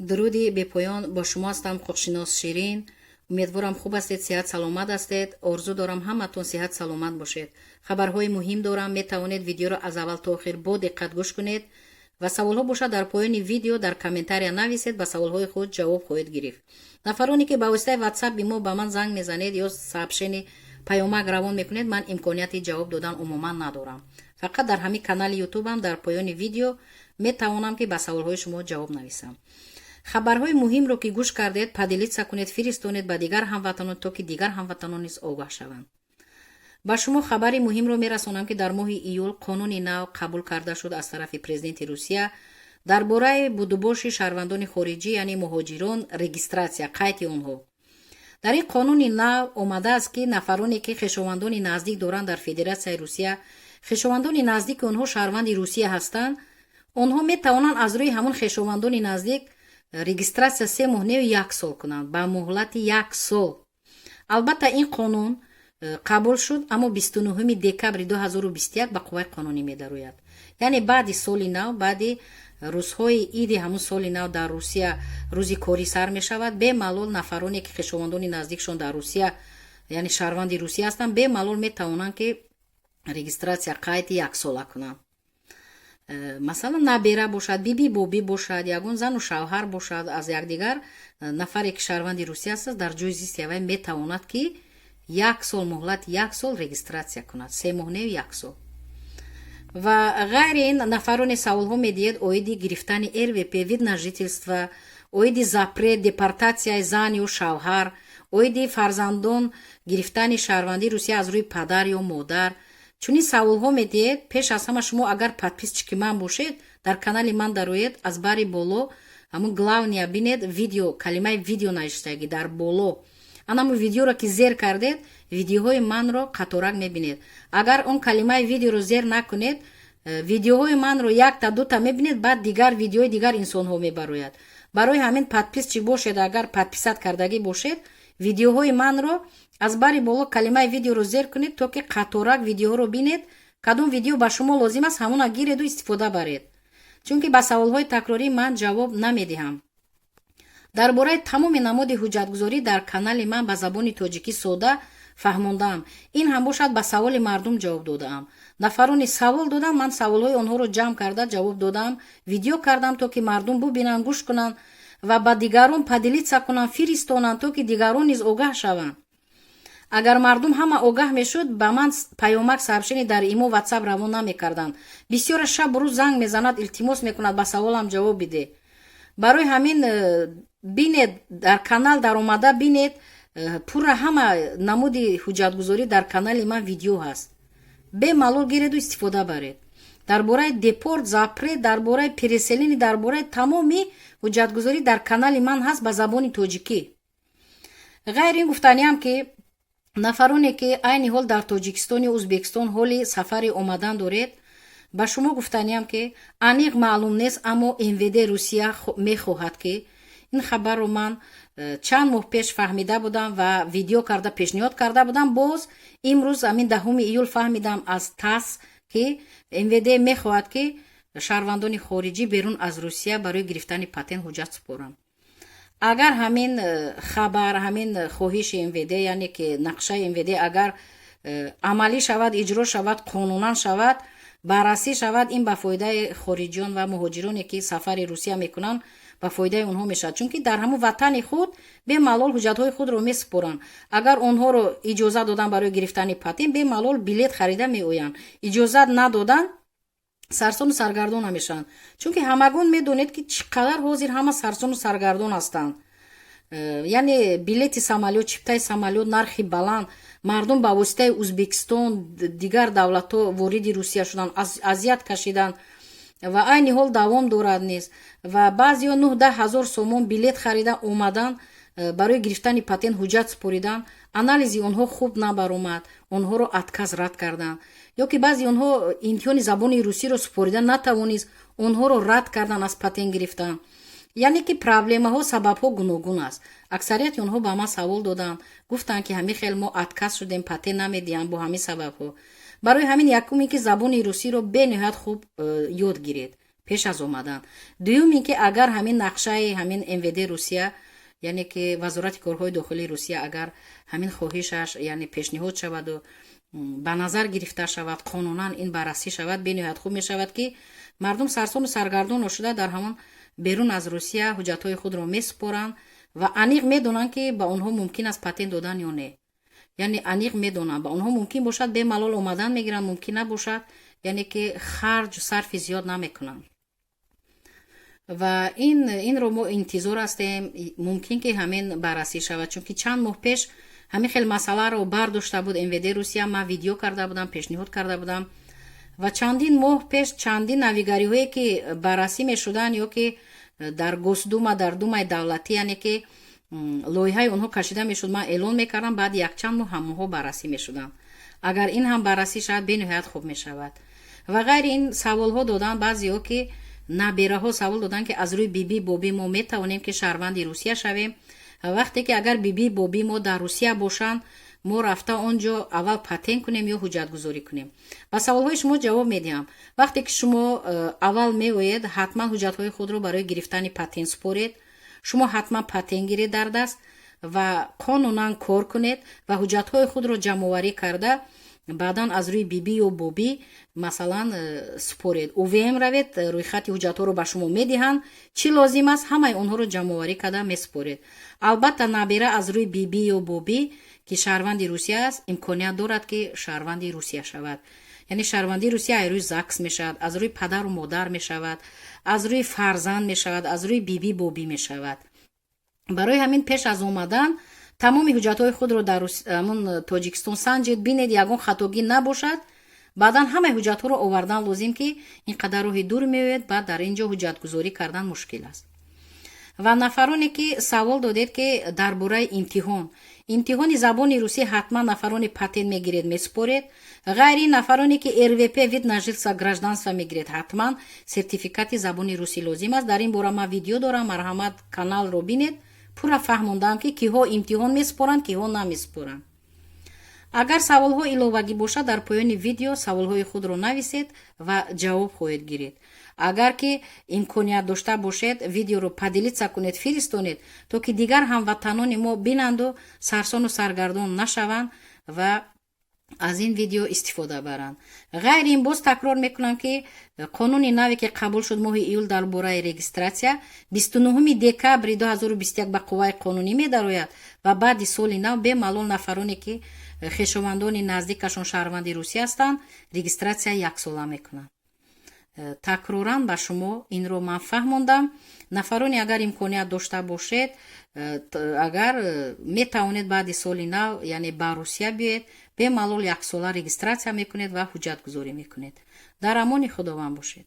درودی به پایان با شما هستم. خودشناس شیرین. امیدوارم خوب هستید، صحت سلامت هستید. آرزو دارم همتون صحت سلامت باشید. خبرهای مهم دارم، می توانید ویدیو را از اول تا آخر با دقت گوش کنید و سوال ها باشد در پایان ویدیو در کامنتاری نویسید، به سوال های خود جواب خواهید گرفت. نفرانی که با واسطه واتساپ به ما من زنگ میزنید یا سابشن پیامک روان میکنید، من امکانیت جواب دادن عموما ندارم. فقط در همین کانال یوتیوبم در پایان ویدیو می توانم که به سوال های شما جواب نویسم. خبرهای مهم رو که گوش کردید پدیلیت کنید، فرستونید به دیگر هموطنان تا که دیگر هموطنان نیز آگاه شوند. با شما خبری مهم رو میرسونم که در ماه ایول قانون نو قبول کرده شد از طرف پرزیدنت روسیه درباره بودباش شهروندان خارجی یعنی مهاجران، رجیستراسیا قید اونها. در این قانون نو اومده است که نفرانی که خویشاوندان نزدیک دارند در فدراسیون روسیه، خویشاوندان نزدیک اونها شهروند روسیه هستند، اونها می توانند از روی همون خویشاوندان نزدیک رجیستراسیا 3 ماه و 1 سال کنند با مهلت 1 سال. البته این قانون قبول شد اما 29 دکبر 2021 به قوه قانونی می دراید. یعنی بعد سال نو، بعد روزهای عید همون سال نو در روسیه روزی کاری سر می شود. به معلول نفرانی که خویشاوندان نزدیکشون در روسیه یعنی شهروند روسیه هستند به معلول می توانند که رجیستراسیا قید 1 ساله کنند. مثلا نبیره باشد، بیبی بوبی باشد، یگون زن و شوهر باشد از یکدیگر نفری که شهروند روسیه است در جای زیستی وی می تواند که 1 سال مهلت 1 سال رجیستراسیا کند، 3 ماه و 1 سال. و غیر این نفران سوال ها می دید اویدی گرفتن РВП вид на жительство، اویدی запрет депортация زن یا شوهر، اویدی فرزندان گرفتن شهروندی روسیه از روی پدر یا مادر. چونین سوال ها می دید. پیش از همه شما اگر подписчики من باشید در کانال من دروید از باری боло همون главния бинед видео калимаи видео навиштагӣ дар боло анаму видеоро ки зер кардед видеоҳои манро қаторак мебинед. агар он калимаи видеоро зер накунед видеоҳои манро якта дута мебинед, баъд дигар видеои дигар инсонҳо мебарояд. барои ҳамин подписчик бошед, агар подписат кардагӣ бошед видеоҳои манро аз бари боло калимаи видеоро зер кунед то ки қаторак видеоҳоро бинед. кадом видео ба шумо лозим аст ҳамона гиреду истифода баред, чунки ба саволҳои такрорӣ ман ҷавоб намедиҳам. дар бораи тамоми намуди ҳуҷҷатгузорӣ дар канали ман ба забони тоҷикӣ сода фаҳмондаам. ин ҳам бошад ба саволи мардум ҷавоб додаам. нафарони савол додам, ман саволҳои онҳоро ҷамъ карда ҷавоб додам, видео кардам то ки мардум бубинанд, гӯш кунанд ва ба дигарон падилитса кунанд, фиристонанд то ки дигарон низ огаҳ шаванд. агар мардум ҳама огаҳ мешуд ба ман паёмак сообщение дар имо ватсап равон намекарданд. бисёра шабу рӯз занг мезанад, илтимос мекунад ба саволам ҷавоб биде. барои ҳамин бинед дар канал даромада бинед, пурра ҳама намуди ҳуҷҷатгузорӣ дар канали ман видео ҳаст. бемалол гиреду истифода баред. дар бораи депорт, запрет, дар бораи переселини, дар бораи тамоми ҳуҷҷатгузорӣ дар канали ман ҳаст ба забони тоҷикӣ. ғайр ин гуфтаниам ки нафароне ки айни ҳол дар тоҷикистону ӯзбекистон ҳоли сафари омадан доред, ба шумо гуфтаниам ки аниқ маълум нест, аммо МВД Русия мехоҳад ки ин хабарро ман чанд моҳ пеш фаҳмида будам ва видео карда пешниҳод карда будам. боз имрӯз амин 10 июл фаҳмидам аз ТАСС ки МВД мехоҳад ки шаҳрвандони хориҷӣ берун аз Русия барои гирифтани патент ҳуҷҷат супоранд. агар ҳамин хабар, ҳамин хоҳиши МВД яъне ки нақшаи МВД агар амалӣ шавад, иҷро шавад, қонунан шавад, баррасӣ шавад, ин ба фоидаи хориҷиён ва муҳоҷироне ки сафари Русия мекунанд ба фоидаи онҳо мешавад, чунки дар ҳамун ватани худ бемалол ҳуҷҷатҳои худро месупоранд. агар онҳоро иҷозат додан барои гирифтани патент бемалол билет харида меоянд. иҷозат надодан сарсону саргардон мешаванд, чунки ҳамагон медонед ки чӣ қадар ҳозир ҳама сарсону саргардон ҳастанд. яъне билети самолёт, чиптаи самолёт нархи баланд. мардум ба воситаи ӯзбекистон, дигар давлатҳо вориди Русия шуданд, азият кашиданд ва айни ҳол давом дорад низ. ва баъзеҳо 9-10 ҳазор сомон билет харида омадан барои гирифтани патент ҳуҷҷат супориданд. анализи онҳо хуб набаромад, онҳоро отказ рад карданд. ё ки баъзи онҳо имтиҳони забони русиро супоридан натавонист, онҳоро рад кардан, аз патент гирифтан. яъне ки проблемаҳо, сабабҳо гуногун аст. аксарияти онҳо ба ман савол доданд, гуфтанд ки ҳамин хел мо отказ шудем, патент намедиҳанд бо ҳамин сабабҳо. барои ҳамин якуме ки забони русиро бениҳоят хуб ёд гиред. пеш аз омадан. дуюм ин ки агар ҳамин нақшаи ҳамин МВД Русия, яъне ки вазорати корҳои дохилии Русия агар ҳамин хоҳишаш яъне пешниҳод шаваду ба назар гирифта шавад, қонунан ин баррасӣ шавад, бениҳоят хуб мешавад ки мардум сарсону саргардон шуда дар ҳамон берун аз Русия ҳуҷҷатҳои худро месупоранд ва аниқ медонанд ки ба онҳо мумкин аст патент додан ё не. яъне аниқ медонанд ба онҳо мумкин бошад бемалол омадан мегиранд, мумкин набошад, яъне ки харҷу сарфи зиёд намекунанд. ва инро мо интизор ҳастем, мумкин ки ҳамин баррасӣ шавад, чунки чанд моҳ пеш ҳамин хел масъаларо бардошта буд МВД Русия. ман видео карда будам, пешниҳод карда будам ва чандин моҳ пеш чандин навигариҳое ки баррасӣ мешуданд ё ки дар Госдума, дар Думаи давлатӣ, яъне ки лоиҳаи онҳо кашида мешуд, ман эълон мекардам, баъди якчанд моҳ ҳамаҳо баррасӣ мешуданд. агар ин ҳам баррасӣ шавад бениҳоят хуб мешавад. ва ғайри ин саволҳо доданд баъзеҳо ки набераҳо савол доданд ки аз рӯи биби бобӣ мо метавонем ки шаҳрванди Русия шавем. вақте ки агар биби бобӣ мо дар Русия бошанд, мо рафта он ҷо аввал патент кунем ё ҳуҷҷатгузорӣ кунем. ба саволҳои шумо ҷавоб медиҳам. вақте ки шумо аввал меоед, ҳатман ҳуҷҷатҳои худро барои гирифтани патент супоред. шумо ҳатман патент гиред дар даст ва қонунан кор кунед ва ҳуҷҷатҳои худро ҷамъоварӣ карда баъдан аз рӯи биби ё бобӣ масалан супоред. УВМ равед, рӯйхати ҳуҷҷатҳоро ба шумо медиҳанд, чӣ лозим аст ҳамаи онҳоро ҷамъоварӣ карда месупоред. албатта набера аз рӯи биби ё бобӣ ки шаҳрванди Русия аст, имконият дорад ки шаҳрванди Русия шавад. яъне шаҳрванди Русия аз рӯи ЗАГС мешавад, аз рӯи падару модар мешавад, аз рӯи фарзанд мешавад, аз рӯи биби бобӣ мешавад. барои ҳамин пеш аз омадан тамоми ҳуҷҷатҳои худро дар ҳамон Тоҷикистон санҷед, бинед ягон хатогӣ набошад. баъдан ҳамаи ҳуҷҷатҳоро овардан лозим ки ин қадар роҳи дур меояд, баъд дар ин ҷо ҳуҷҷатгузорӣ кардан мушкил аст. ва нафароне ки савол додед ки дар бораи имтиҳони забони русӣ ҳатман нафарони патент мегиред месупоред. ғайри нафароне ки РВП вид на жительство гражданство мегиред, ҳатман сертификати забони русӣ лозим аст. дар ин бора ман видео дорам, марҳамат каналро бинед, пурра фаҳмондам ки киҳо имтиҳон месупоранд, киҳо намесупоранд. агар саволҳо иловагӣ бошад, дар поёни видео саволҳои худро нависед ва ҷавоб хоҳед гиред. агар ки имконият дошта бошед, видеоро падилитса кунед, фиристонед, то ки дигар ҳамватанони мо бинанду сарсону саргардон нашаванд ва аз ин видео истифода баранд. ғайри ин боз такрор мекунам ки қонуни наве ки қабул шуд моҳи июл дар бораи регистратсия 29 декабри 2021 ба қувваи қонунӣ медарояд ва баъди соли нав бемалол нафароне ки хешовандони наздикашон шаҳрванди Русия ҳастанд, регистратсия яксола мекунанд. такроран ба шумо инро ман фаҳмондам. нафароне агар имконият дошта бошед, агар метавонед баъди соли нав, яъне ба Русия биёед, бемалол яксола регистратсия мекунед ва ҳуҷҷатгузорӣ мекунед. дар амони худованд бошед.